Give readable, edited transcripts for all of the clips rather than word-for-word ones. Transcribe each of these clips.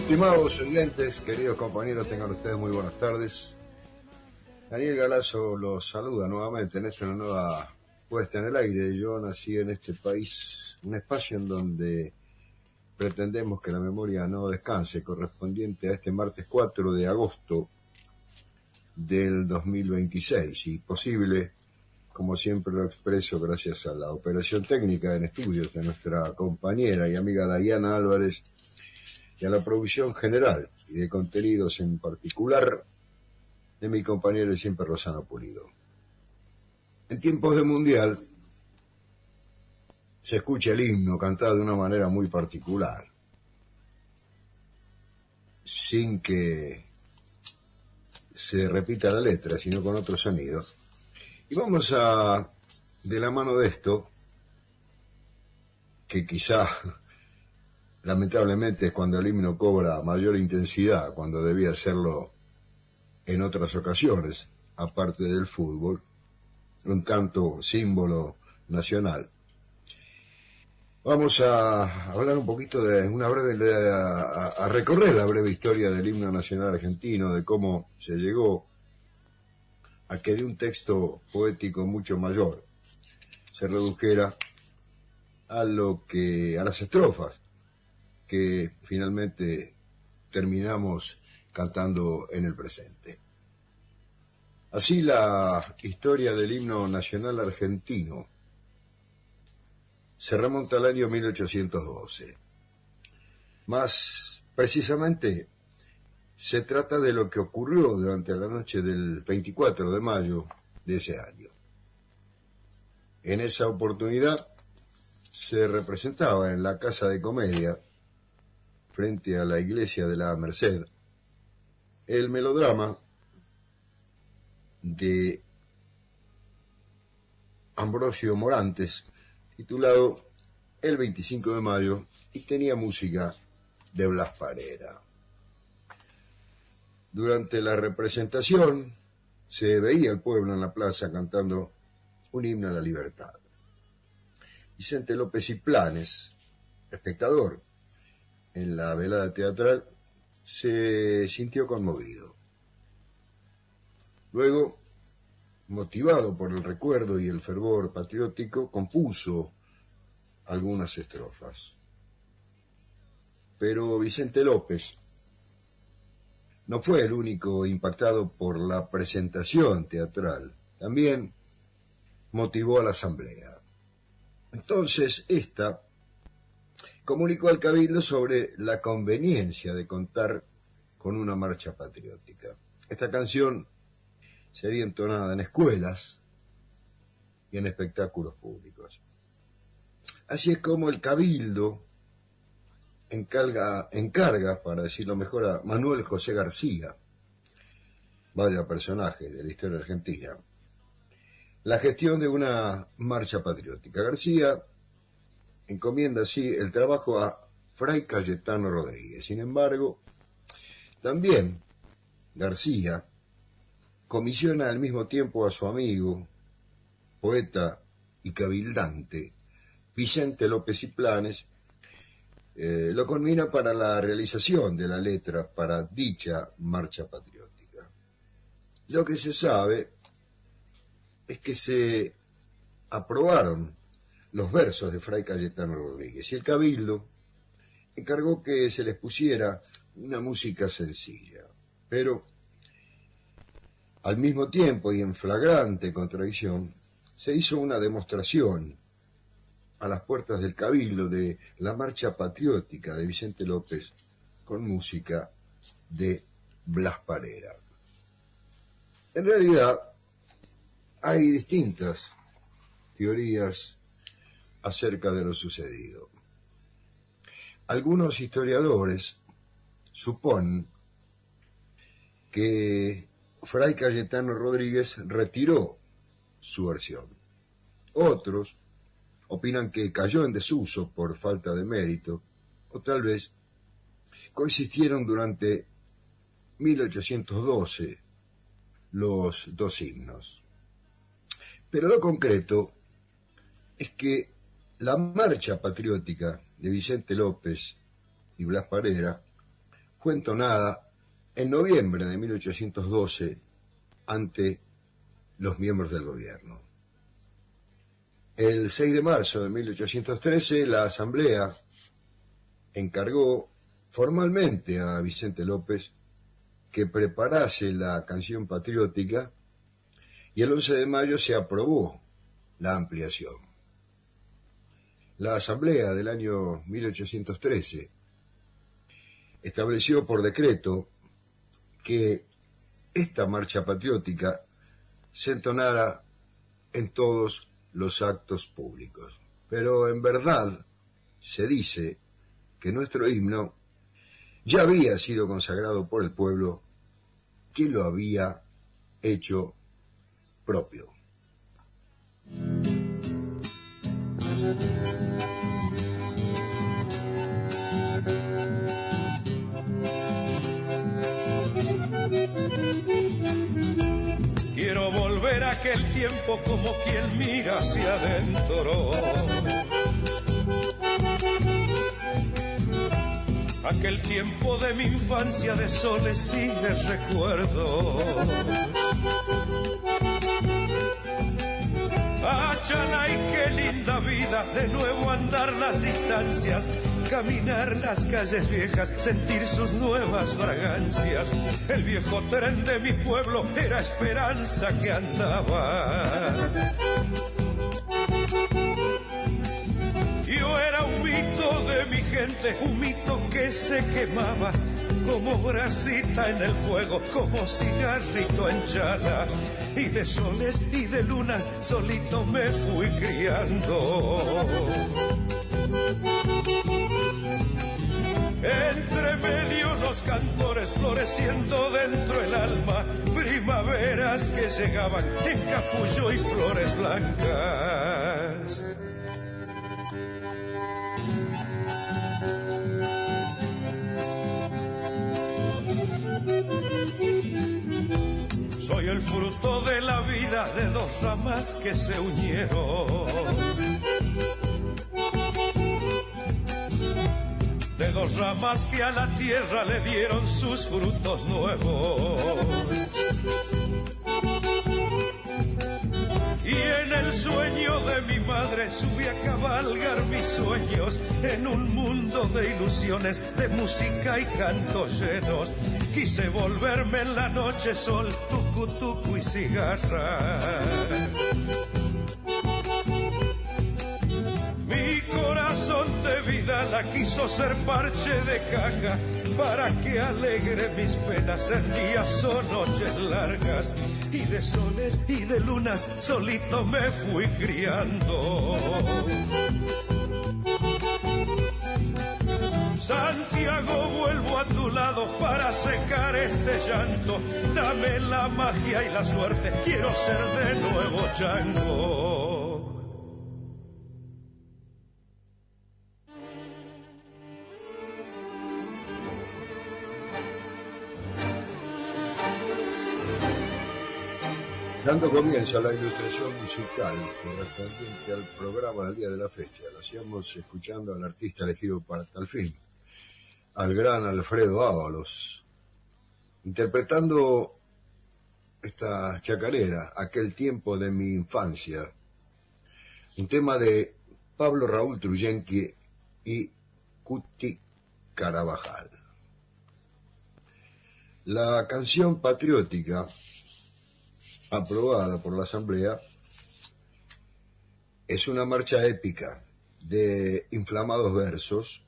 Estimados oyentes, queridos compañeros, tengan ustedes muy buenas tardes. Daniel Galazo los saluda nuevamente en esta nueva puesta en el aire. Yo nací en este país, un espacio en donde pretendemos que la memoria no descanse, correspondiente a este martes 4 de agosto del 2026, y posible, como siempre lo expreso, gracias a la operación técnica en estudios de nuestra compañera y amiga Dayana Álvarez, y a la producción general y de contenidos en particular de mi compañero y siempre Rosana Pulido. En tiempos de mundial se escucha el himno cantado de una manera muy particular, sin que se repita la letra, sino con otro sonido. Y vamos a, de la mano de esto, que quizá lamentablemente es cuando el himno cobra mayor intensidad, cuando debía hacerlo en otras ocasiones, aparte del fútbol, un canto símbolo nacional. Vamos a hablar un poquito de una breve, a recorrer la breve historia del himno nacional argentino, de cómo se llegó a que de un texto poético mucho mayor se redujera a las estrofas que finalmente terminamos cantando en el presente. Así la historia del himno nacional argentino se remonta al año 1812. Más precisamente se trata de lo que ocurrió durante la noche del 24 de mayo de ese año. En esa oportunidad se representaba en la Casa de Comedia, frente a la iglesia de la Merced, el melodrama de Ambrosio Morantes, titulado El 25 de mayo, y tenía música de Blas Parera. Durante la representación se veía al pueblo en la plaza cantando un himno a la libertad. Vicente López y Planes, espectador en la velada teatral, se sintió conmovido. Luego, motivado por el recuerdo y el fervor patriótico, compuso algunas estrofas. Pero Vicente López no fue el único impactado por la presentación teatral. También motivó a la asamblea. Entonces, esta comunicó al Cabildo sobre la conveniencia de contar con una marcha patriótica. Esta canción sería entonada en escuelas y en espectáculos públicos. Así es como el Cabildo encarga, para decirlo mejor, a Manuel José García, vaya personaje de la historia argentina, la gestión de una marcha patriótica. García encomienda así el trabajo a Fray Cayetano Rodríguez. Sin embargo, también García comisiona al mismo tiempo a su amigo, poeta y cabildante, Vicente López y Planes, lo conmina para la realización de la letra para dicha marcha patriótica. Lo que se sabe es que se aprobaron los versos de Fray Cayetano Rodríguez, y el Cabildo encargó que se les pusiera una música sencilla. Pero, al mismo tiempo y en flagrante contradicción, se hizo una demostración a las puertas del Cabildo de la marcha patriótica de Vicente López con música de Blas Parera. En realidad, hay distintas teorías acerca de lo sucedido. Algunos historiadores suponen que Fray Cayetano Rodríguez retiró su versión. Otros opinan que cayó en desuso por falta de mérito, o tal vez coexistieron durante 1812 los dos himnos. Pero lo concreto es que la marcha patriótica de Vicente López y Blas Parera fue entonada en noviembre de 1812 ante los miembros del gobierno. El 6 de marzo de 1813, la Asamblea encargó formalmente a Vicente López que preparase la canción patriótica y el 11 de mayo se aprobó la ampliación. La Asamblea del año 1813 estableció por decreto que esta marcha patriótica se entonara en todos los actos públicos. Pero en verdad se dice que nuestro himno ya había sido consagrado por el pueblo que lo había hecho propio. Quiero volver a aquel tiempo como quien mira hacia adentro. Aquel tiempo de mi infancia de soles y de recuerdos. Ah, chalay, qué linda vida, de nuevo andar las distancias, caminar las calles viejas, sentir sus nuevas fragancias. El viejo tren de mi pueblo era esperanza que andaba. Yo era un mito de mi gente, un mito que se quemaba como brasita en el fuego, como cigarrito en chala. Y de soles y de lunas solito me fui criando. Entre medio los cantores floreciendo dentro el alma, primaveras que llegaban en capullo y flores blancas. Soy el fruto de la vida de dos ramas que se unieron, de dos ramas que a la tierra le dieron sus frutos nuevos. Y en el sueño de mi madre subí a cabalgar mis sueños en un mundo de ilusiones, de música y cantos llenos. Quise volverme en la noche sol, tucu tucu y cigarra. Mi corazón de vida la quiso ser parche de caja para que alegre mis penas en días o noches largas. Y de soles y de lunas solito me fui criando. Santiago, vuelvo a tu lado para secar este llanto. Dame la magia y la suerte, quiero ser de nuevo chango. Dando comienzo a la ilustración musical correspondiente al programa del día de la fecha, lo hacíamos escuchando al artista elegido para tal fin, al gran Alfredo Ábalos, interpretando esta chacarera, Aquel tiempo de mi infancia, un tema de Pablo Raúl Truyenqui y Cuti Carabajal. La canción patriótica aprobada por la Asamblea es una marcha épica de inflamados versos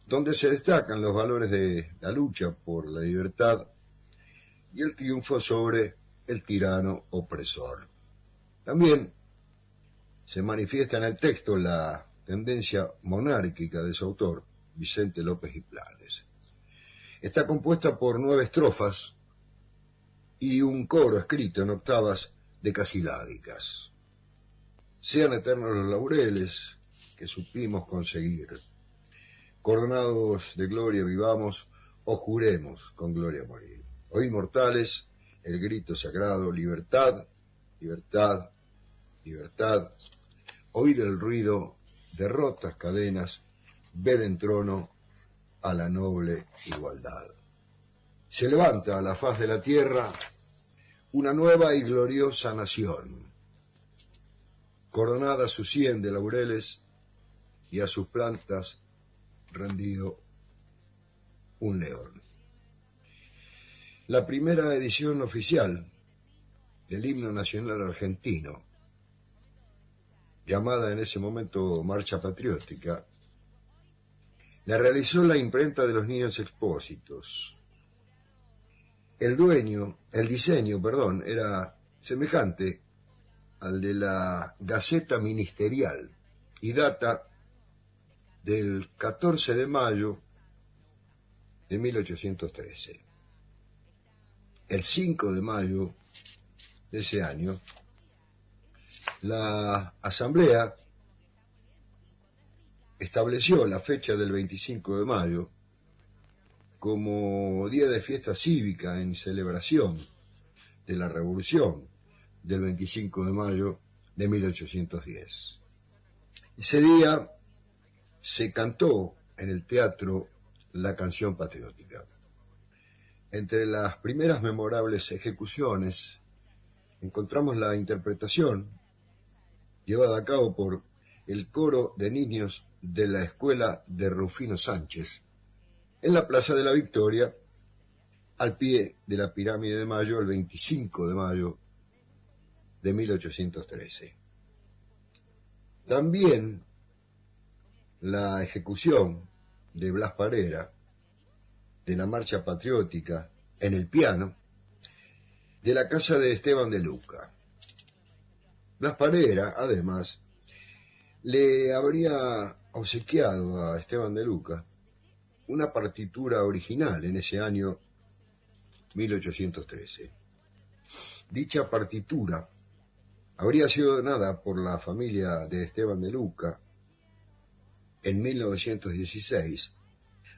donde se destacan los valores de la lucha por la libertad y el triunfo sobre el tirano opresor. También se manifiesta en el texto la tendencia monárquica de su autor, Vicente López y Planes. Está compuesta por 9 estrofas y un coro escrito en octavas decasílabicas. Sean eternos los laureles que supimos conseguir. Coronados de gloria vivamos o juremos con gloria morir. Oíd mortales el grito sagrado, libertad, libertad, libertad. Oíd el ruido de rotas cadenas, ved en trono a la noble igualdad. se levanta a la faz de la tierra una nueva y gloriosa nación, coronada su sien de laureles y a sus plantas rendido un león. La primera edición oficial del himno nacional argentino, llamada en ese momento Marcha Patriótica, la realizó la imprenta de los Niños Expósitos. El diseño, era semejante al de la Gaceta Ministerial y data del 14 de mayo de 1813. El 5 de mayo de ese año, la Asamblea estableció la fecha del 25 de mayo como día de fiesta cívica en celebración de la Revolución del 25 de mayo de 1810. Ese día se cantó en el teatro la canción patriótica. Entre las primeras memorables ejecuciones encontramos la interpretación llevada a cabo por el coro de niños de la escuela de Rufino Sánchez en la Plaza de la Victoria, al pie de la Pirámide de Mayo, el 25 de mayo de 1813. También la ejecución de Blas Parera de la Marcha Patriótica en el piano de la casa de Esteban de Luca. Blas Parera, además, le habría obsequiado a Esteban de Luca una partitura original en ese año 1813. Dicha partitura habría sido donada por la familia de Esteban de Luca en 1916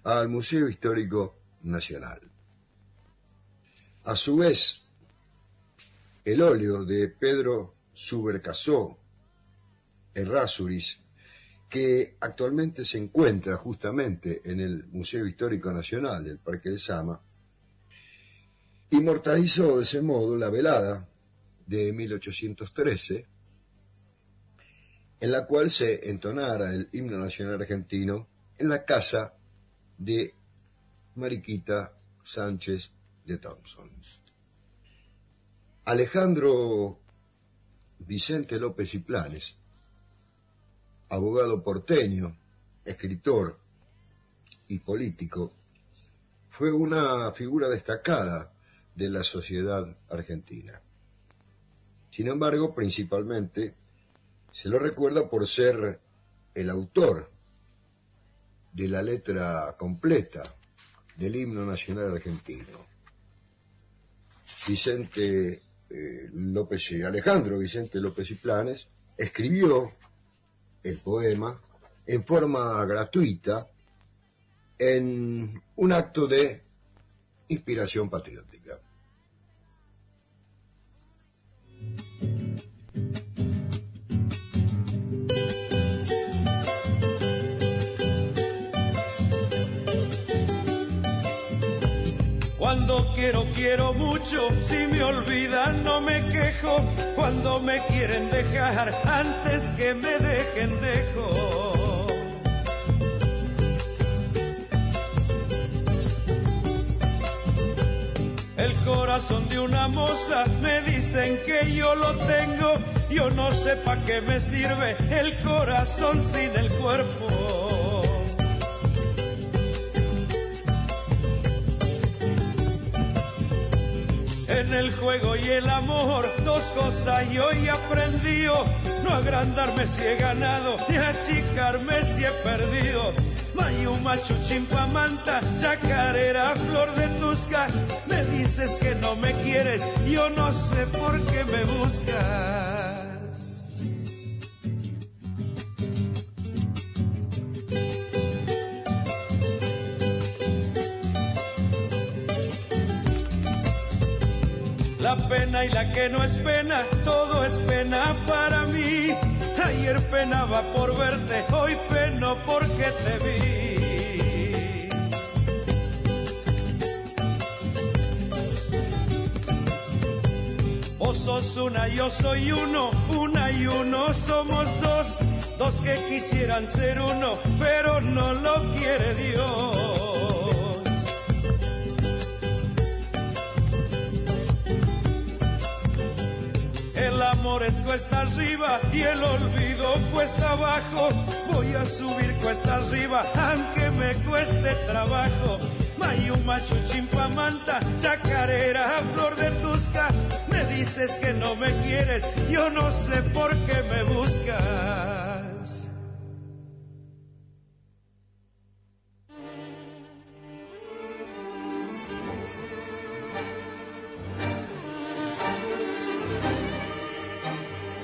al Museo Histórico Nacional. A su vez, el óleo de Pedro Subercaseaux Errázuriz, que actualmente se encuentra justamente en el Museo Histórico Nacional del Parque de Sama, inmortalizó de ese modo la velada de 1813, en la cual se entonara el himno nacional argentino en la casa de Mariquita Sánchez de Thompson. Alejandro Vicente López y Planes, abogado porteño, escritor y político, fue una figura destacada de la sociedad argentina. Sin embargo, principalmente se lo recuerda por ser el autor de la letra completa del himno nacional argentino. Alejandro Vicente López y Planes escribió el poema en forma gratuita en un acto de inspiración patriótica. Cuando quiero mucho, si me olvidan no me quejo, cuando me quieren dejar, antes que me dejen dejo. El corazón de una moza, me dicen que yo lo tengo, yo no sé pa' qué me sirve el corazón sin el cuerpo. En el juego y el amor, dos cosas yo ya aprendí, no agrandarme si he ganado, ni achicarme si he perdido. Mayuma, Chuchimpamanta, chacarera, flor de tusca, me dices que no me quieres, yo no sé por qué me buscas. La pena y la que no es pena, todo es pena para mí. Ayer penaba por verte, hoy peno porque te vi. sos una, yo soy uno, una y uno somos dos, dos que quisieran ser uno, pero no lo quiere Dios. El amor es cuesta arriba y el olvido cuesta abajo. Voy a subir cuesta arriba aunque me cueste trabajo. Mayu, machu, chimpamanta, chacarera, flor de tusca. Me dices que no me quieres, yo no sé por qué me buscas.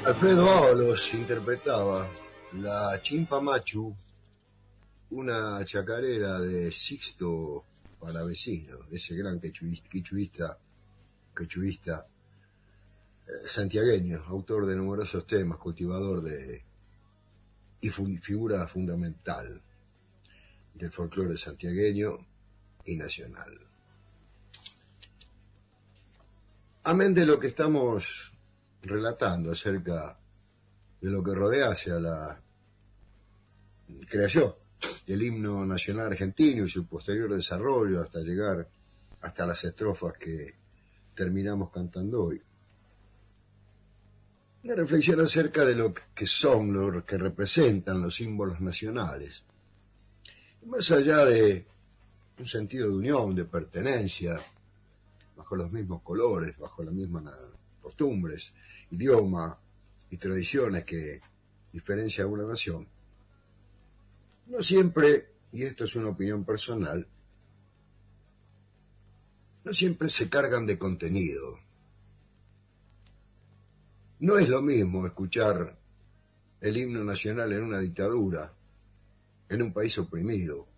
Alfredo Ábalos interpretaba la Chimpa Machu, una chacarera de Sixto Palavecino, ese gran quechuista santiagueño, autor de numerosos temas, cultivador y figura fundamental del folclore santiagueño y nacional. Amén de lo que estamos relatando acerca de lo que rodea hacia la creación del himno nacional argentino y su posterior desarrollo hasta llegar hasta las estrofas que terminamos cantando hoy. Una reflexión acerca de lo que son, lo que representan los símbolos nacionales. Más allá de un sentido de unión, de pertenencia, bajo los mismos colores, bajo las mismas costumbres, idioma y tradiciones que diferencia a una nación, no siempre, y esto es una opinión personal, no siempre se cargan de contenido. No es lo mismo escuchar el himno nacional en una dictadura, en un país oprimido,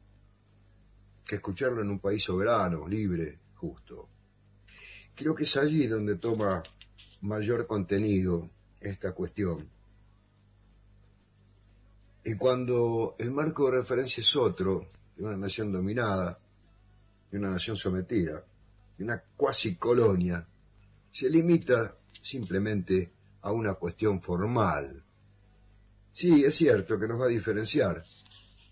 que escucharlo en un país soberano, libre, justo. Creo que es allí donde toma mayor contenido esta cuestión. Y cuando el marco de referencia es otro, de una nación dominada, de una nación sometida, de una cuasi colonia, se limita simplemente a una cuestión formal. Sí, es cierto que nos va a diferenciar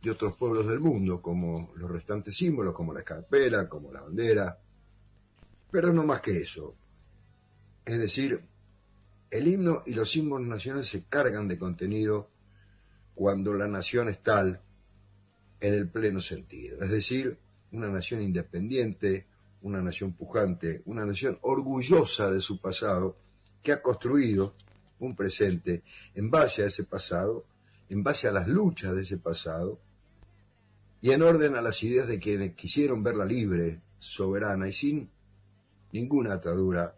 de otros pueblos del mundo, como los restantes símbolos, como la escarpela, como la bandera, pero no más que eso. Es decir, el himno y los símbolos nacionales se cargan de contenido cuando la nación es tal en el pleno sentido. Es decir, una nación independiente, una nación pujante, una nación orgullosa de su pasado, que ha construido un presente en base a ese pasado, en base a las luchas de ese pasado, y en orden a las ideas de quienes quisieron verla libre, soberana y sin ninguna atadura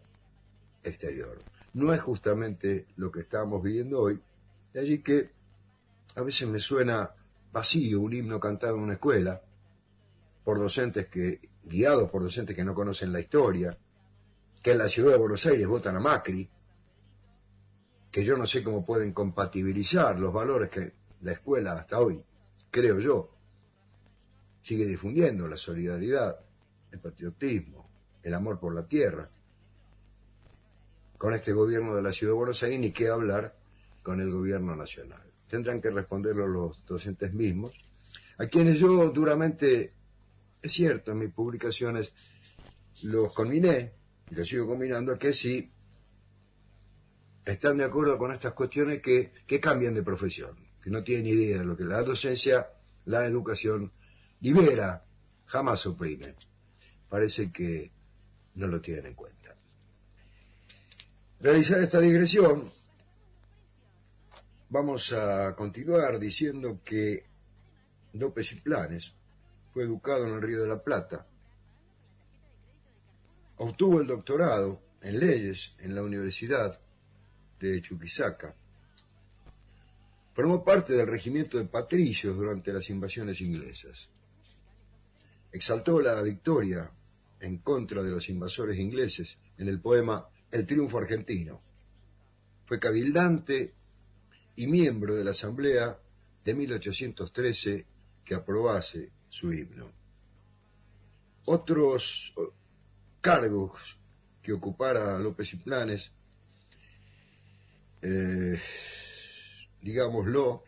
exterior. No es justamente lo que estamos viviendo hoy, de allí que a veces me suena vacío un himno cantado en una escuela, guiados por docentes que no conocen la historia, que en la ciudad de Buenos Aires votan a Macri, que yo no sé cómo pueden compatibilizar los valores que la escuela hasta hoy, creo yo, sigue difundiendo: la solidaridad, el patriotismo, el amor por la tierra. Con este gobierno de la ciudad de Buenos Aires, ni qué hablar con el gobierno nacional. Tendrán que responderlo los docentes mismos, a quienes yo duramente, es cierto, en mis publicaciones los conminé, y los sigo combinando, a que sí están de acuerdo con estas cuestiones que cambian de profesión, que no tienen idea de lo que la docencia, la educación libera, jamás oprime. Parece que no lo tienen en cuenta. Realizar esta digresión, vamos a continuar diciendo que López y Planes fue educado en el Río de la Plata, obtuvo el doctorado en leyes en la Universidad de Chuquisaca, formó parte del regimiento de patricios durante las invasiones inglesas, exaltó la victoria en contra de los invasores ingleses en el poema El triunfo argentino, fue cabildante y miembro de la Asamblea de 1813 que aprobase su himno. Otros cargos que ocupara López y Planes digámoslo,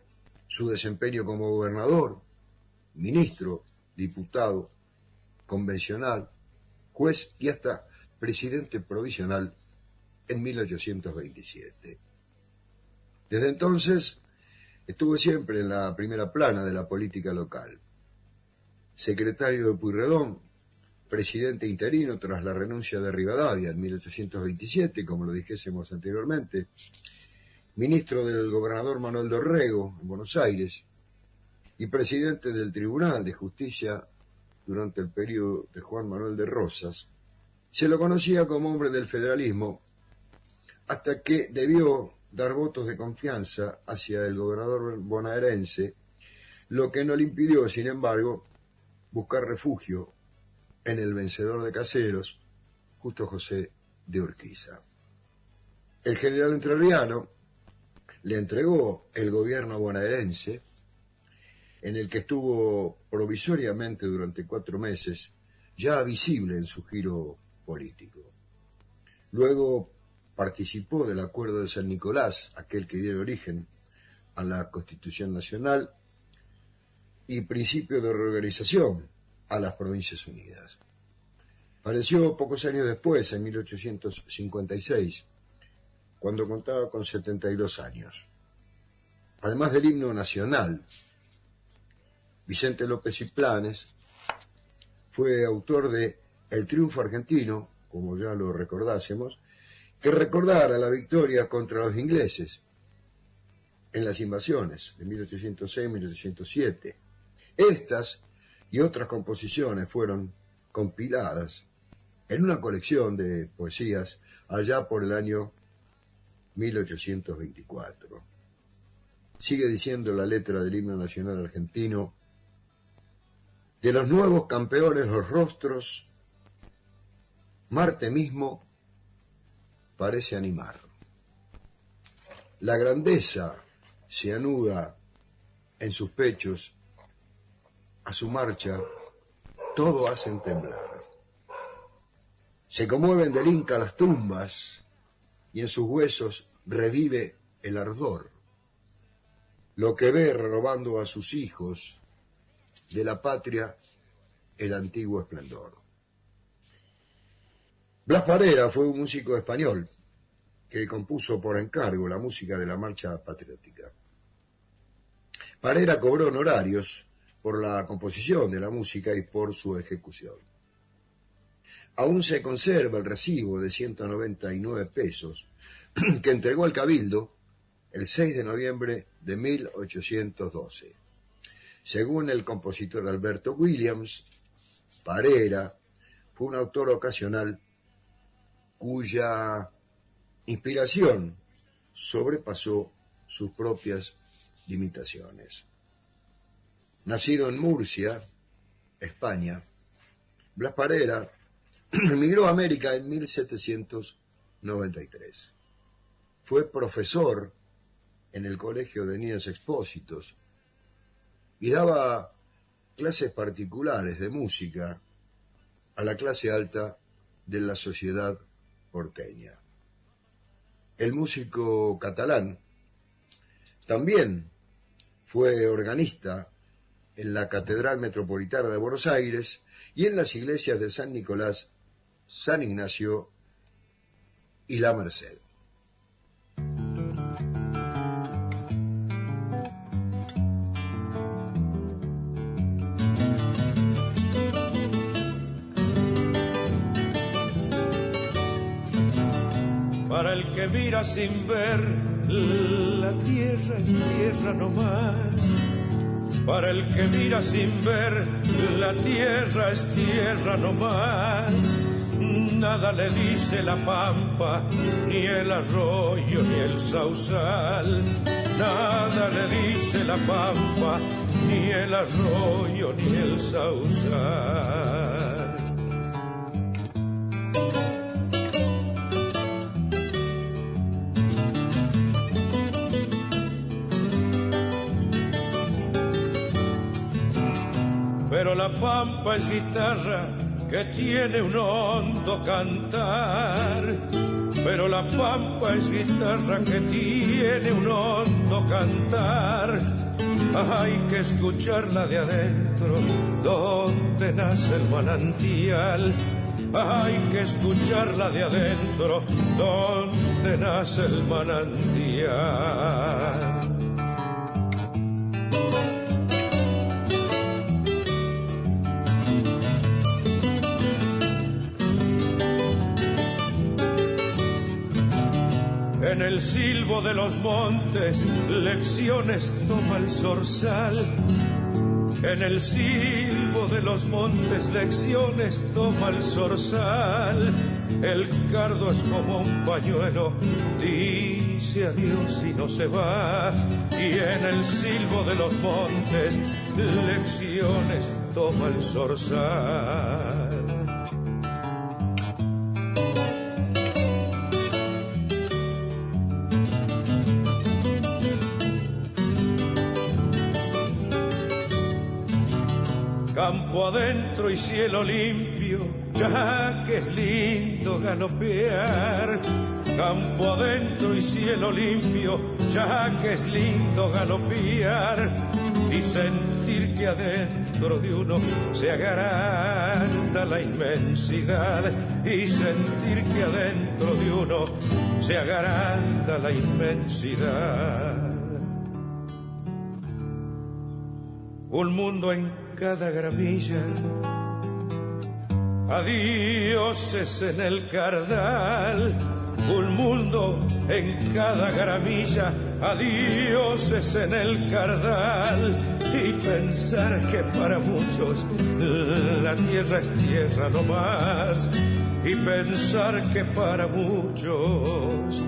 su desempeño como gobernador, ministro, diputado, convencional, juez y hasta presidente provisional en 1827. Desde entonces estuvo siempre en la primera plana de la política local. Secretario de Pueyrredón, presidente interino tras la renuncia de Rivadavia en 1827, como lo dijésemos anteriormente, ministro del gobernador Manuel Dorrego en Buenos Aires y presidente del Tribunal de Justicia durante el periodo de Juan Manuel de Rosas. Se lo conocía como hombre del federalismo hasta que debió dar votos de confianza hacia el gobernador bonaerense, lo que no le impidió, sin embargo, buscar refugio en el vencedor de Caseros, Justo José de Urquiza. El general entrerriano le entregó el gobierno bonaerense, en el que estuvo provisoriamente durante 4 meses, ya visible en su giro político. Luego participó del Acuerdo de San Nicolás, aquel que dio origen a la Constitución Nacional, y principio de reorganización a las Provincias Unidas. Falleció pocos años después, en 1856, cuando contaba con 72 años. Además del himno nacional, Vicente López y Planes fue autor de El triunfo argentino, como ya lo recordásemos, que recordara la victoria contra los ingleses en las invasiones de 1806-1807. Estas y otras composiciones fueron compiladas en una colección de poesías allá por el año 1824. Sigue diciendo la letra del himno nacional argentino: de los nuevos campeones los rostros, Marte mismo parece animar. La grandeza se anuda en sus pechos, a su marcha todo hacen temblar. Se conmueven del Inca las tumbas y en sus huesos revive el ardor. Lo que ve renovando a sus hijos de la patria el antiguo esplendor. Blas Parera fue un músico español que compuso por encargo la música de la marcha patriótica. Parera cobró honorarios por la composición de la música y por su ejecución. Aún se conserva el recibo de 199 pesos que entregó al Cabildo el 6 de noviembre de 1812. Según el compositor Alberto Williams, Parera fue un autor ocasional cuya inspiración sobrepasó sus propias limitaciones. Nacido en Murcia, España, Blas Parera emigró a América en 1793. Fue profesor en el Colegio de Niños Expósitos y daba clases particulares de música a la clase alta de la sociedad porteña. El músico catalán también fue organista en la Catedral Metropolitana de Buenos Aires y en las iglesias de San Nicolás, San Ignacio y La Merced. Para el que mira sin ver, la tierra es tierra nomás. Para el que mira sin ver, la tierra es tierra nomás. Nada le dice la pampa, ni el arroyo, ni el sausal. Nada le dice la pampa, ni el arroyo, ni el sausal. Pero la pampa es guitarra que tiene un hondo cantar. pero la pampa es guitarra que tiene un hondo cantar. Hay que escucharla de adentro, donde nace el manantial. Hay que escucharla de adentro, donde nace el manantial. En el silbo de los montes, lecciones toma el zorzal. En el silbo de los montes, lecciones toma el zorzal. El cardo es como un pañuelo, dice adiós y no se va. Y en el silbo de los montes, lecciones toma el zorzal. Campo adentro y cielo limpio, ya que es lindo galopear. Campo adentro y cielo limpio, ya que es lindo galopear. Y sentir que adentro de uno se agranda la inmensidad. Y sentir que adentro de uno se agranda la inmensidad. Un mundo en cada gramilla, adioses en el cardal. Un mundo en cada gramilla, adioses en el cardal. Y pensar que para muchos la tierra es tierra no más. Y pensar que para muchos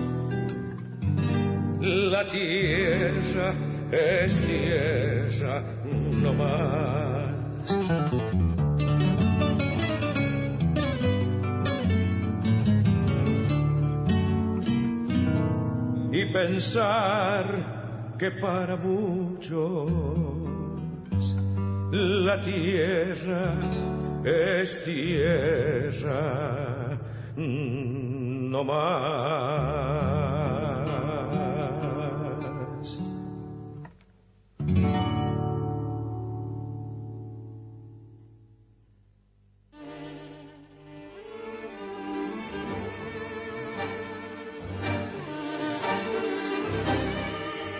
la tierra es tierra no más. Y pensar que para muchos la tierra es tierra no más.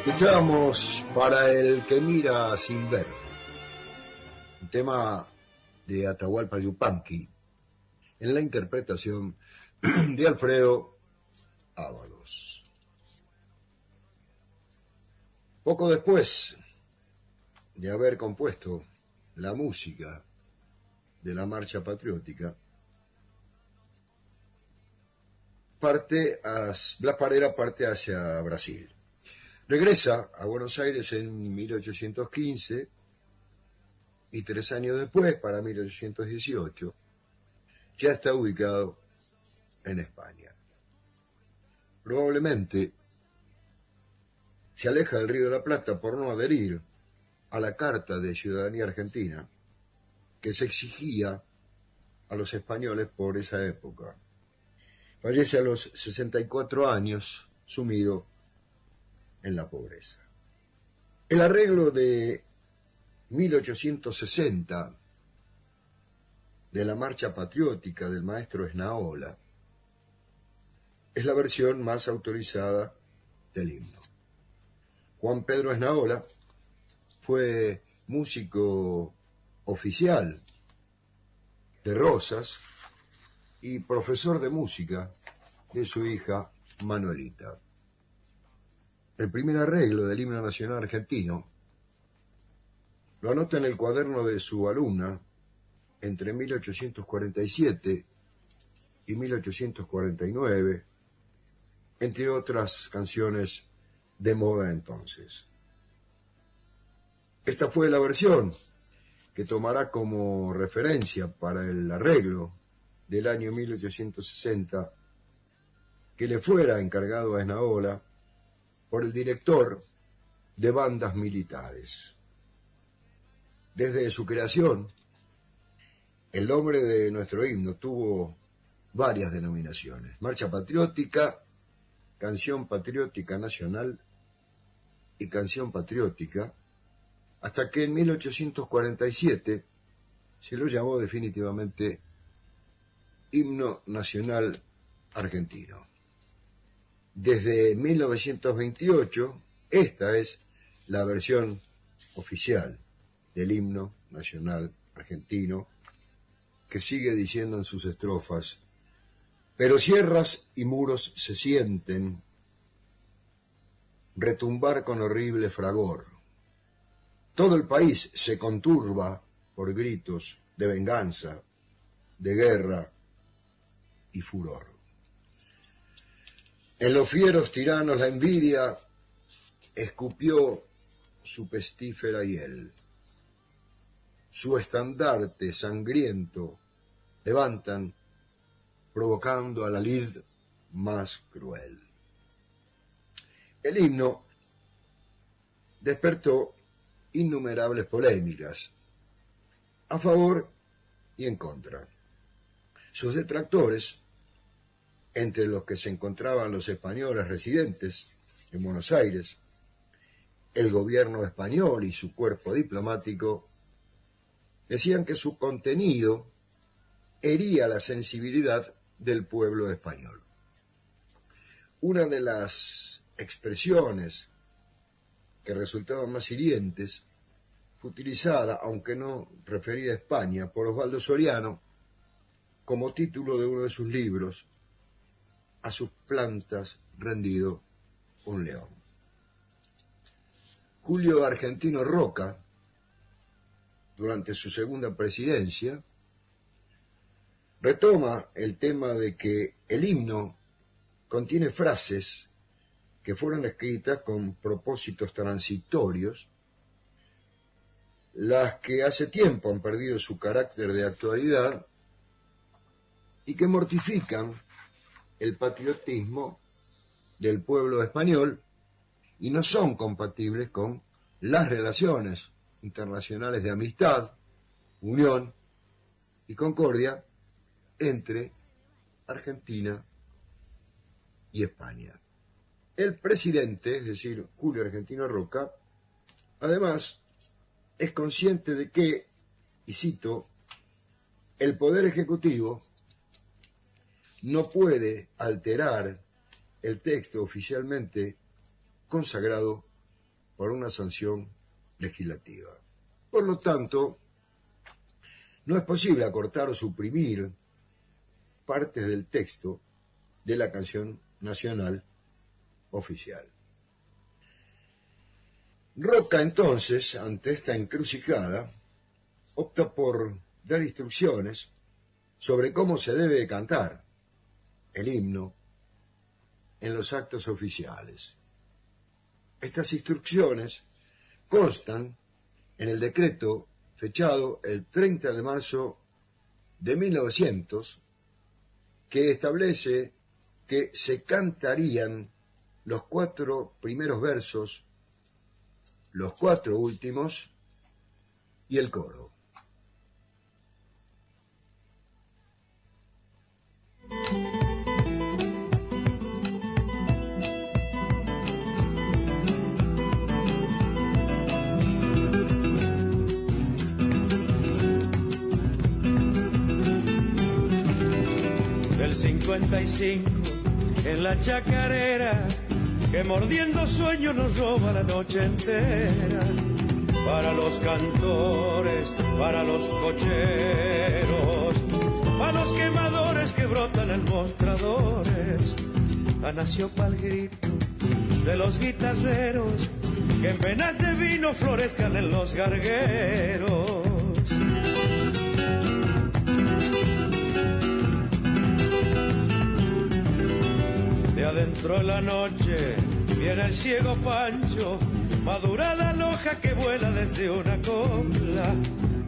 Escuchamos Para el que mira sin ver, un tema de Atahualpa Yupanqui en la interpretación de Alfredo Ábalos. Poco después de haber compuesto la música de la marcha patriótica, Blas Parera parte hacia Brasil. Regresa a Buenos Aires en 1815 y 3 años después, para 1818, ya está ubicado en España. Probablemente se aleja del Río de la Plata por no adherir a la Carta de Ciudadanía Argentina que se exigía a los españoles por esa época. Fallece a los 64 años, sumido en la pobreza. El arreglo de 1860 de la marcha patriótica del maestro Esnaola es la versión más autorizada del himno. Juan Pedro Esnaola fue músico oficial de Rosas y profesor de música de su hija Manuelita. El primer arreglo del himno nacional argentino lo anota en el cuaderno de su alumna entre 1847 y 1849, entre otras canciones de moda entonces. Esta fue la versión que tomará como referencia para el arreglo del año 1860 que le fuera encargado a Esnaola por el director de bandas militares. Desde su creación, el nombre de nuestro himno tuvo varias denominaciones: marcha patriótica, canción patriótica nacional y canción patriótica, hasta que en 1847 se lo llamó definitivamente himno nacional argentino. Desde 1928, esta es la versión oficial del himno nacional argentino, que sigue diciendo en sus estrofas: pero sierras y muros se sienten retumbar con horrible fragor. Todo el país se conturba por gritos de venganza, de guerra y furor. En los fieros tiranos la envidia escupió su pestífera hiel. Su estandarte sangriento levantan, provocando a la lid más cruel. El himno despertó innumerables polémicas, a favor y en contra. Sus detractores, entre los que se encontraban los españoles residentes en Buenos Aires, el gobierno español y su cuerpo diplomático, decían que su contenido hería la sensibilidad del pueblo español. Una de las expresiones que resultaban más hirientes fue utilizada, aunque no referida a España, por Osvaldo Soriano como título de uno de sus libros: A sus plantas rendido un león. Julio Argentino Roca, durante su segunda presidencia, retoma el tema de que el himno contiene frases que fueron escritas con propósitos transitorios, las que hace tiempo han perdido su carácter de actualidad y que mortifican el patriotismo del pueblo español y no son compatibles con las relaciones internacionales de amistad, unión y concordia entre Argentina y España. El presidente, es decir, Julio Argentino Roca, además es consciente de que, y cito, el Poder Ejecutivo no puede alterar el texto oficialmente consagrado por una sanción legislativa. Por lo tanto, no es posible acortar o suprimir partes del texto de la canción nacional oficial. Roca, entonces, ante esta encrucijada, opta por dar instrucciones sobre cómo se debe cantar el himno en los actos oficiales. Estas instrucciones constan en el decreto fechado el 30 de marzo de 1900, que establece que se cantarían los 4 primeros versos, los 4 últimos y el coro. Del 55 en la chacarera, que mordiendo sueño nos roba la noche entera. Para los cantores, para los cocheros, para los quemadores que brotan en mostradores. Nació pa'l grito de los guitarreros, que en penas de vino florezcan en los gargueros. De adentro de la noche viene el ciego Pancho, madura la loja que vuela desde una copla.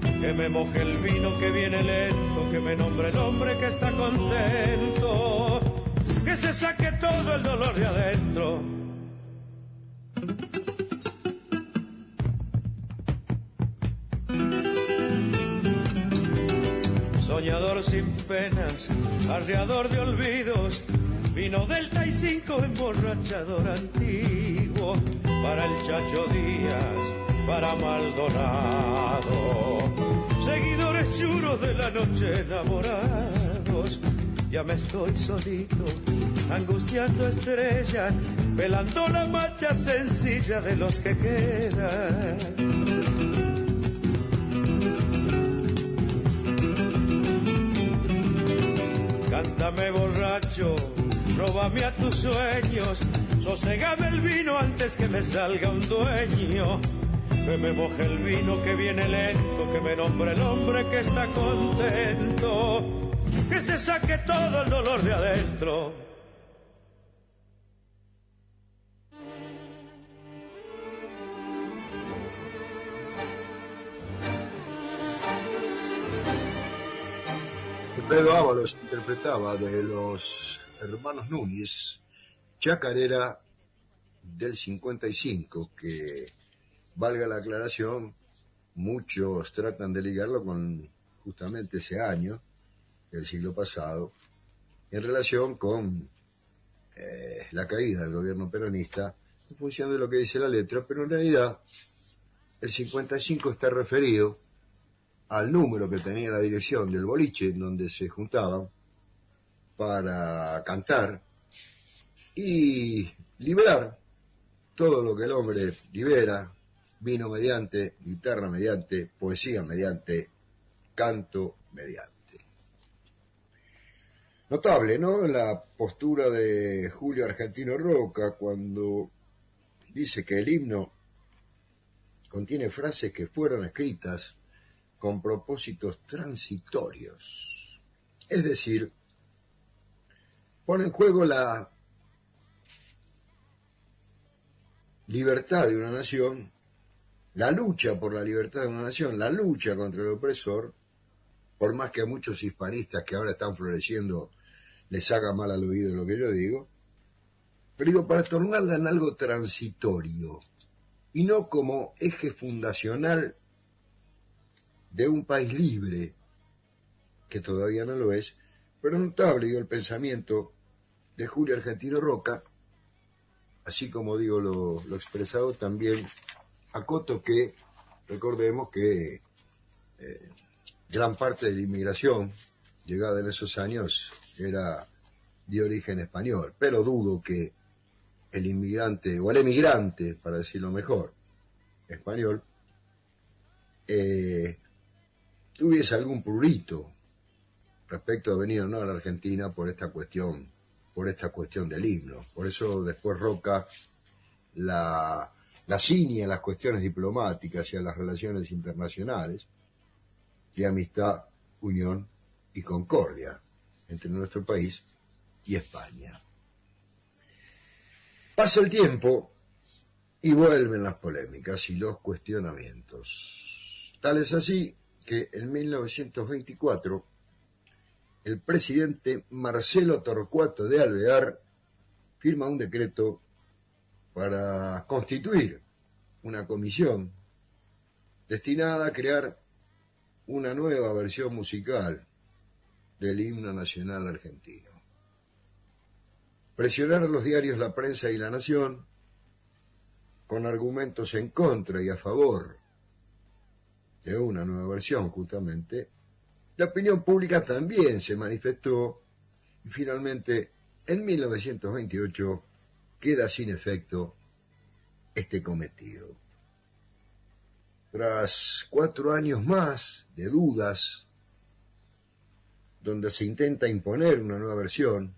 Que me moje el vino que viene lento, que me nombre el hombre que está contento, que se saque todo el dolor de adentro. Soñador sin penas, arreador de olvidos, vino del Tai-5, emborrachador antiguo, para el Chacho Díaz, para Maldonado, seguidores churos de la noche enamorados. Ya me estoy solito, angustiando estrellas, velando la marcha sencilla de los que quedan. Cántame borracho, róbame a tus sueños, sosegame el vino antes que me salga un dueño. Que me moje el vino que viene lento, que me nombre el hombre que está contento, que se saque todo el dolor de adentro. Pedro Ábalos interpretaba de los hermanos Núñez, Chacarera del 55, que, valga la aclaración, muchos tratan de ligarlo con justamente ese año del siglo pasado, en relación con la caída del gobierno peronista, en función de lo que dice la letra, pero en realidad el 55 está referido al número que tenía la dirección del boliche en donde se juntaban para cantar y liberar todo lo que el hombre libera, vino mediante, guitarra mediante, poesía mediante, canto mediante. Notable, ¿no?, la postura de Julio Argentino Roca cuando dice que el himno contiene frases que fueron escritas con propósitos transitorios. Es decir, pone en juego la libertad de una nación, la lucha por la libertad de una nación, la lucha contra el opresor, por más que a muchos hispanistas que ahora están floreciendo les haga mal al oído lo que yo digo, pero digo, para tornarla en algo transitorio y no como eje fundacional de un país libre, que todavía no lo es, pero notable, digo, el pensamiento de Julio Argentino Roca, así como digo lo expresado también, acoto que recordemos que gran parte de la inmigración llegada en esos años era de origen español, pero dudo que el inmigrante, o el emigrante, para decirlo mejor, español, tuviese algún prurito respecto a venir o no a la Argentina por esta cuestión del himno. Por eso después Roca la ciñe a las cuestiones diplomáticas y a las relaciones internacionales de amistad, unión y concordia entre nuestro país y España. Pasa el tiempo y vuelven las polémicas y los cuestionamientos. Tal es así que en 1924 el presidente Marcelo Torcuato de Alvear firma un decreto para constituir una comisión destinada a crear una nueva versión musical del himno nacional argentino. Presionar a los diarios La Prensa y La Nación con argumentos en contra y a favor de una nueva versión, justamente. La opinión pública también se manifestó y finalmente en 1928 queda sin efecto este cometido. Tras 4 años más de dudas, donde se intenta imponer una nueva versión,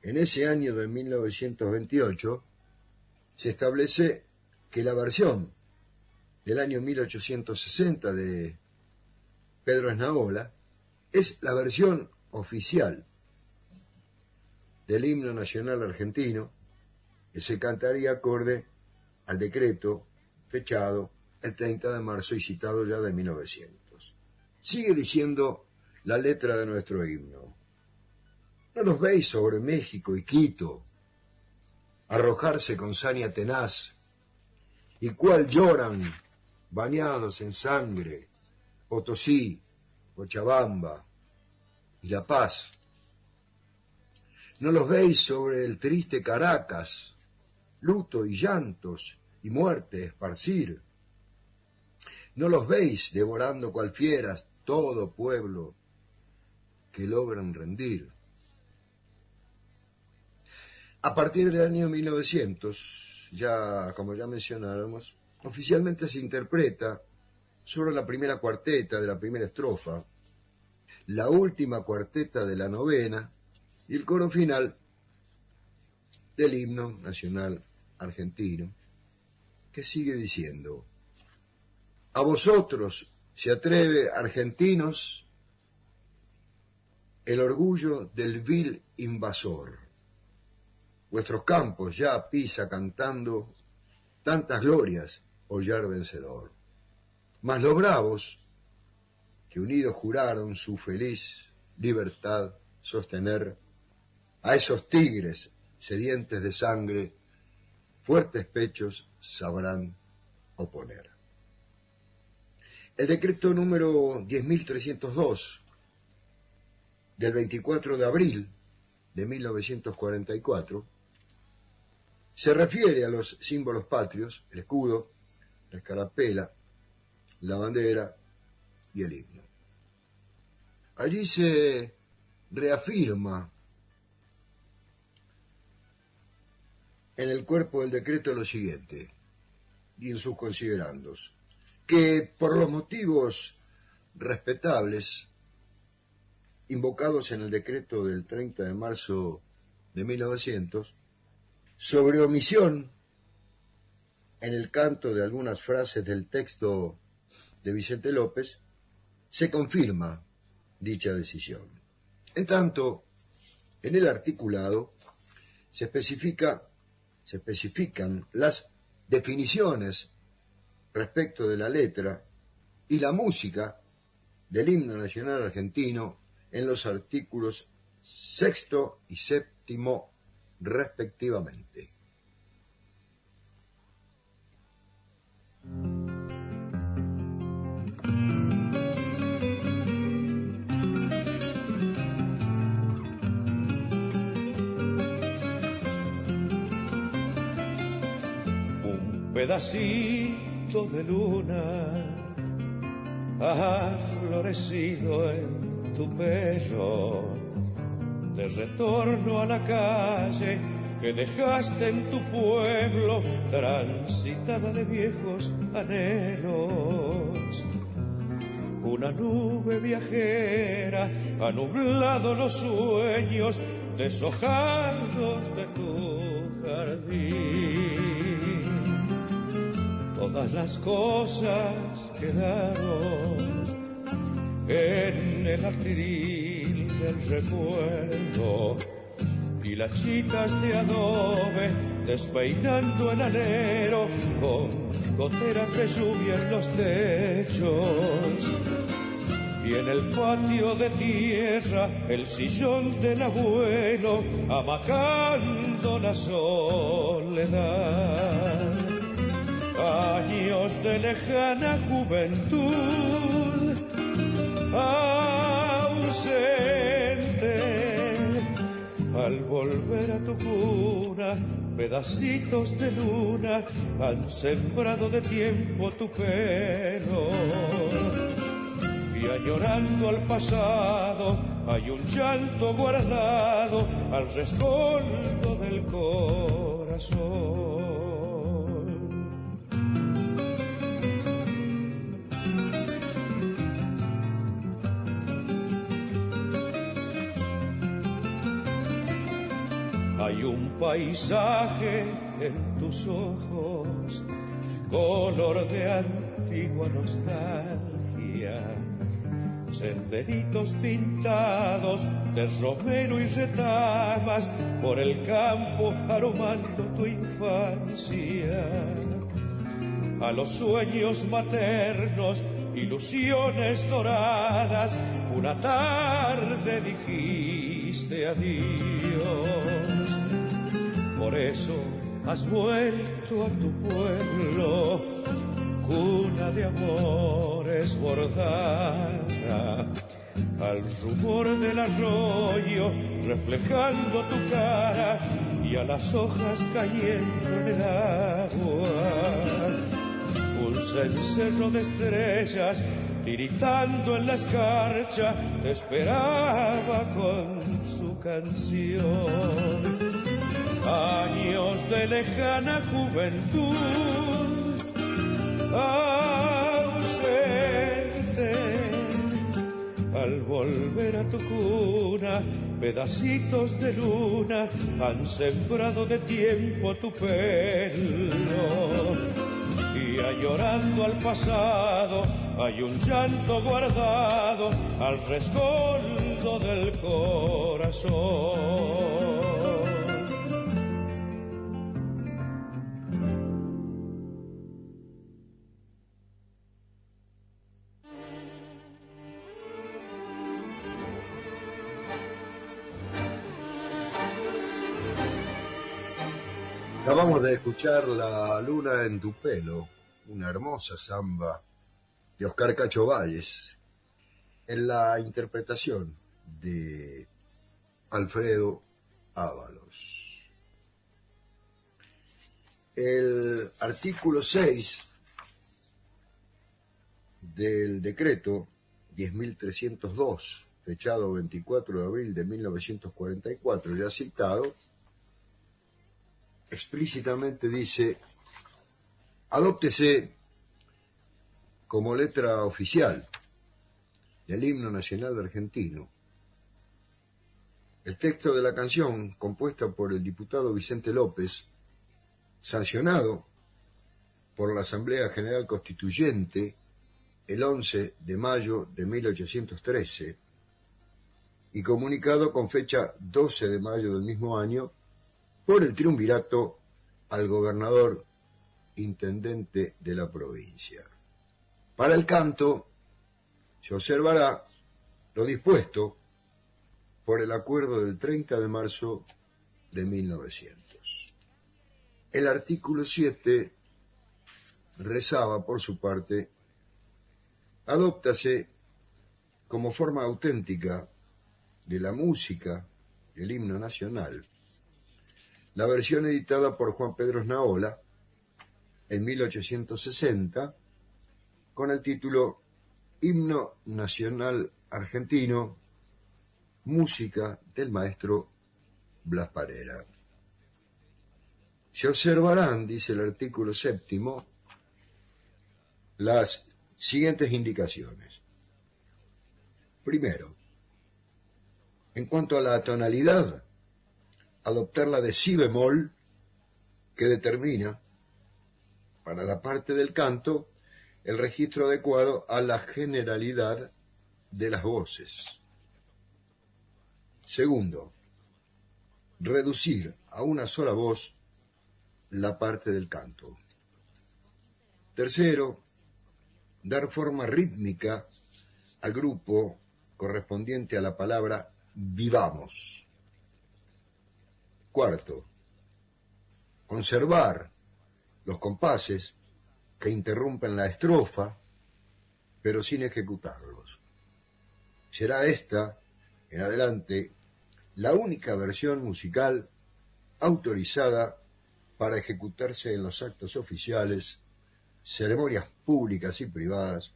en ese año de 1928 se establece que la versión del año 1860 de Pedro Esnaola es la versión oficial del himno nacional argentino, que se cantaría acorde al decreto fechado el 30 de marzo y citado ya de 1900. Sigue diciendo la letra de nuestro himno: ¿no los veis sobre México y Quito arrojarse con saña tenaz, y cuál lloran bañados en sangre Potosí, Cochabamba y La Paz, ¿No los veis sobre el triste Caracas, luto y llantos y muerte esparcir? ¿No los veis devorando cual fieras todo pueblo que logran rendir? A partir del año 1900, como ya mencionáramos, oficialmente se interpreta solo la primera cuarteta de la primera estrofa, la última cuarteta de la novena y el coro final del himno nacional argentino, que sigue diciendo: a vosotros se atreve, argentinos, el orgullo del vil invasor. Vuestros campos ya pisa cantando tantas glorias, hollar vencedor. Mas los bravos, que unidos juraron su feliz libertad sostener, a esos tigres sedientes de sangre, fuertes pechos sabrán oponer. El decreto número 10.302 del 24 de abril de 1944 se refiere a los símbolos patrios, el escudo, la escarapela, la bandera y el himno. Allí se reafirma en el cuerpo del decreto lo siguiente, y en sus considerandos, que por los motivos respetables invocados en el decreto del 30 de marzo de 1900, sobre omisión en el canto de algunas frases del texto de Vicente López, se confirma dicha decisión. En tanto, en el articulado se especifican las definiciones respecto de la letra y la música del himno nacional argentino en los artículos 6º y 7º respectivamente. Un pedacito de luna ha florecido en tu pelo, de retorno a la calle que dejaste en tu pueblo, transitada de viejos anhelos. Una nube viajera ha nublado los sueños deshojados de tu jardín. Todas las cosas quedaron en el atril del recuerdo, y las chicas de adobe despeinando el alero con goteras de lluvia en los techos. Y en el patio de tierra el sillón del abuelo amacando la soledad. Años de lejana juventud ausente, al volver a tu cuna, pedacitos de luna han sembrado de tiempo tu pelo. Y añorando al pasado hay un llanto guardado al rescoldo del corazón. Hay un paisaje en tus ojos, color de antigua nostalgia, senderitos pintados de romero y retamas por el campo aromando tu infancia. A los sueños maternos, ilusiones doradas, una tarde dijiste adiós. Por eso has vuelto a tu pueblo, cuna de amores bordada, al rumor del arroyo reflejando tu cara y a las hojas cayendo en el agua. Un cencerro de estrellas tiritando en la escarcha te esperaba con su canción. Años de lejana juventud, ausente, al volver a tu cuna, pedacitos de luna han sembrado de tiempo tu pelo. Y llorando al pasado hay un llanto guardado al rescoldo del corazón. Acabamos de escuchar La luna en tu pelo, una hermosa samba de Oscar Cacho Valles, en la interpretación de Alfredo Ábalos. El artículo 6 del decreto 10.302, fechado 24 de abril de 1944, ya citado, explícitamente dice: adóptese como letra oficial del himno nacional argentino el texto de la canción, compuesta por el diputado Vicente López, sancionado por la Asamblea General Constituyente el 11 de mayo de 1813 y comunicado con fecha 12 de mayo del mismo año por el triunvirato al gobernador intendente de la provincia. Para el canto se observará lo dispuesto por el acuerdo del 30 de marzo de 1900. El artículo 7 rezaba, por su parte: adóptase como forma auténtica de la música del himno nacional la versión editada por Juan Pedro Esnaola en 1860 con el título Himno Nacional Argentino, música del maestro Blas Parera. Se observarán, dice el artículo 7, las siguientes indicaciones. Primero, en cuanto a la tonalidad, adoptar la de si bemol, que determina, para la parte del canto, el registro adecuado a la generalidad de las voces. Segundo, reducir a una sola voz la parte del canto. Tercero, dar forma rítmica al grupo correspondiente a la palabra vivamos. Cuarto, conservar los compases que interrumpen la estrofa, pero sin ejecutarlos. Será esta, en adelante, la única versión musical autorizada para ejecutarse en los actos oficiales, ceremonias públicas y privadas,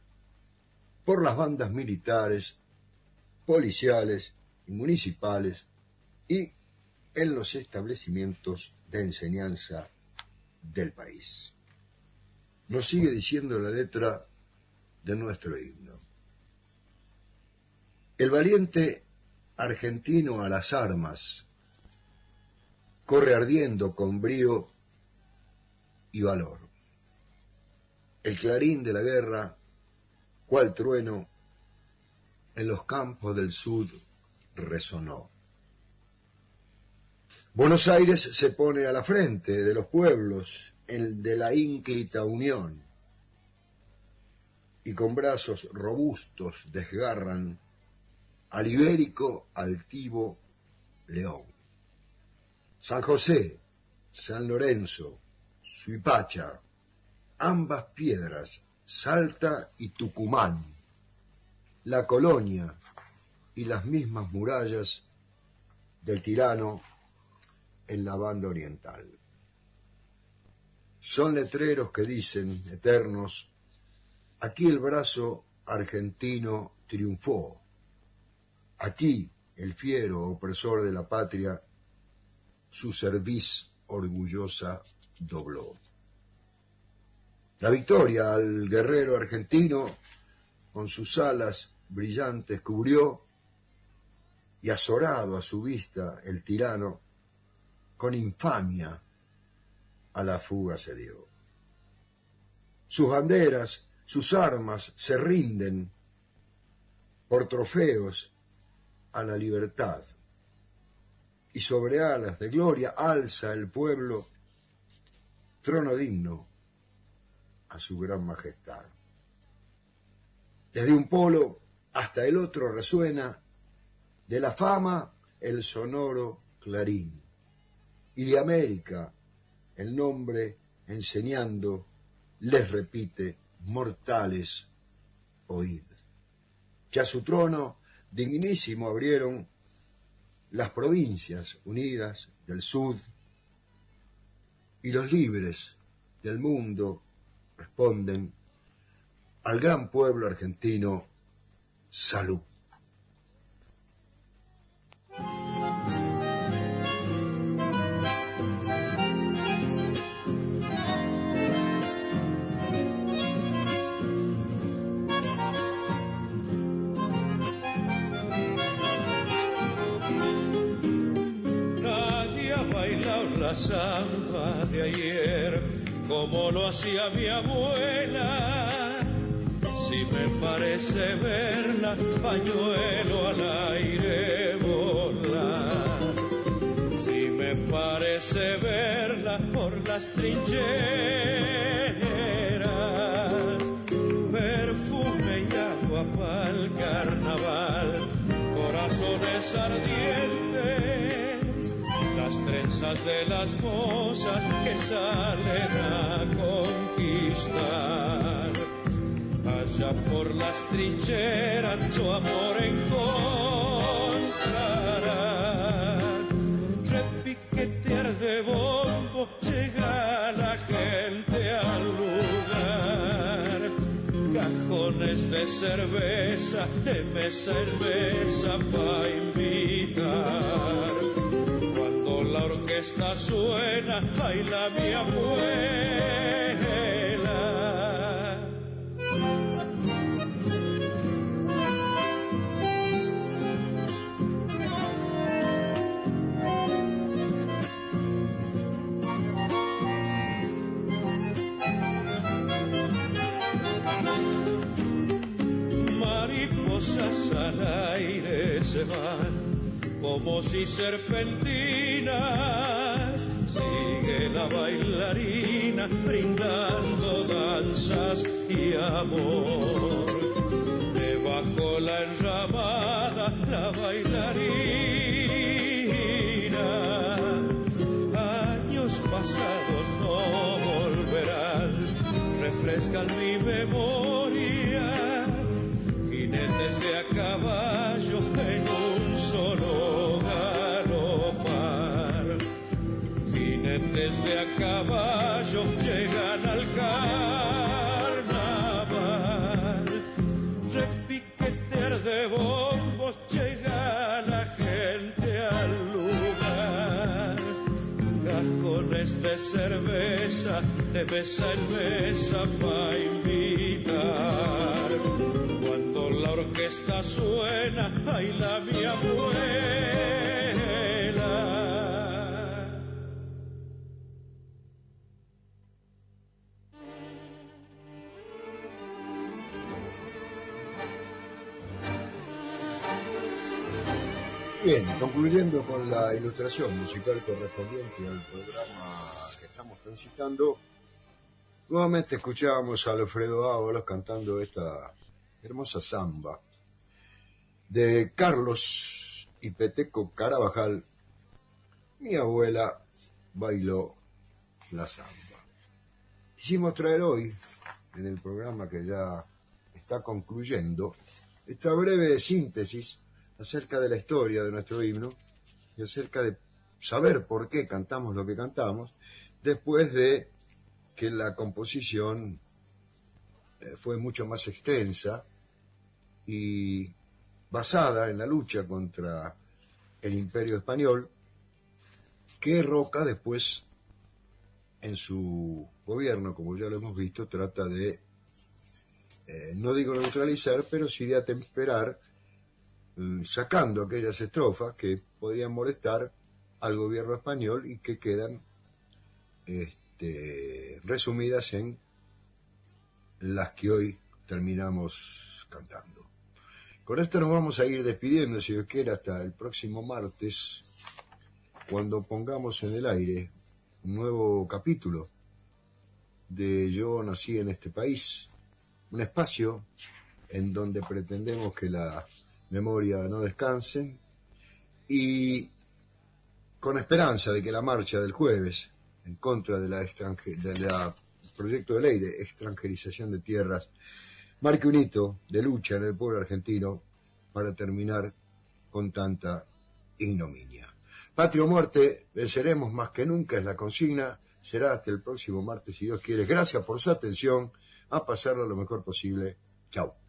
por las bandas militares, policiales y municipales y en los establecimientos de enseñanza del país. Nos sigue diciendo la letra de nuestro himno. El valiente argentino a las armas corre ardiendo con brío y valor. El clarín de la guerra, cual trueno, en los campos del sur resonó. Buenos Aires se pone a la frente de los pueblos de la ínclita unión y con brazos robustos desgarran al ibérico altivo león. San José, San Lorenzo, Suipacha, ambas piedras, Salta y del tirano en la banda oriental. Son letreros que dicen, eternos, aquí el brazo argentino triunfó, aquí el fiero opresor de la patria su cerviz orgullosa dobló. La victoria al guerrero argentino con sus alas brillantes cubrió, y azorado a su vista el tirano, con infamia a la fuga se dio. Sus banderas, sus armas se rinden por trofeos a la libertad, y sobre alas de gloria alza el pueblo, trono digno a su gran majestad. Desde un polo hasta el otro resuena de la fama el sonoro clarín, y de América el nombre enseñando les repite, mortales, oíd, que a su trono dignísimo abrieron las provincias unidas del sur, y los libres del mundo responden al gran pueblo argentino, salud. Nadie ha bailado la samba de ayer como lo hacía mi abuela. Si me parece verla, pañuelo al aire volar. Si me parece verla por las trincheras, perfume y agua pa'l carnaval, corazones ardientes, las trenzas de las mozas que salen a conquistar. Allá por las trincheras su amor encontrará. Repiquetear de bombo llega la gente al lugar. Cajones de cerveza, de mesa en mesa pa' invitar. Cuando la orquesta suena, baila mi abuela. Mariposas al aire se van como si serpentinas. Sigue la bailarina brindando danzas y amor. Debajo la enramada la bailarina. Años pasados no volverán, refrescan mi memoria. Jinetes de a caballo en un solo galopar. Jinetes de a caballo llegan al carnaval. Repiquetear de bombos llega la gente al lugar. Cajones de cerveza, de mesa en mesa pa' invitar. Cuando la orquesta suena, baila mi abuela. Bien, concluyendo con la ilustración musical correspondiente al programa que estamos transitando, nuevamente escuchábamos a Alfredo Ábalos cantando esta hermosa samba de Carlos y Peteco Carabajal. Mi abuela bailó la samba. Quisimos traer hoy, en el programa que ya está concluyendo, esta breve síntesis acerca de la historia de nuestro himno, y acerca de saber por qué cantamos lo que cantamos, después de que la composición fue mucho más extensa y basada en la lucha contra el Imperio Español, que Roca después, en su gobierno, como ya lo hemos visto, trata de, no digo neutralizar, pero sí de atemperar, sacando aquellas estrofas que podrían molestar al gobierno español y que quedan resumidas en las que hoy terminamos cantando. Con esto nos vamos a ir despidiendo, si Dios quiere, hasta el próximo martes, cuando pongamos en el aire un nuevo capítulo de Yo nací en este país, un espacio en donde pretendemos que la memoria no descanse y con esperanza de que la marcha del jueves en contra de la proyecto de ley de extranjerización de tierras marque un hito de lucha en el pueblo argentino para terminar con tanta ignominia. Patria o muerte, venceremos más que nunca, es la consigna. Será hasta el próximo martes, si Dios quiere. Gracias por su atención. A pasarlo lo mejor posible. Chao.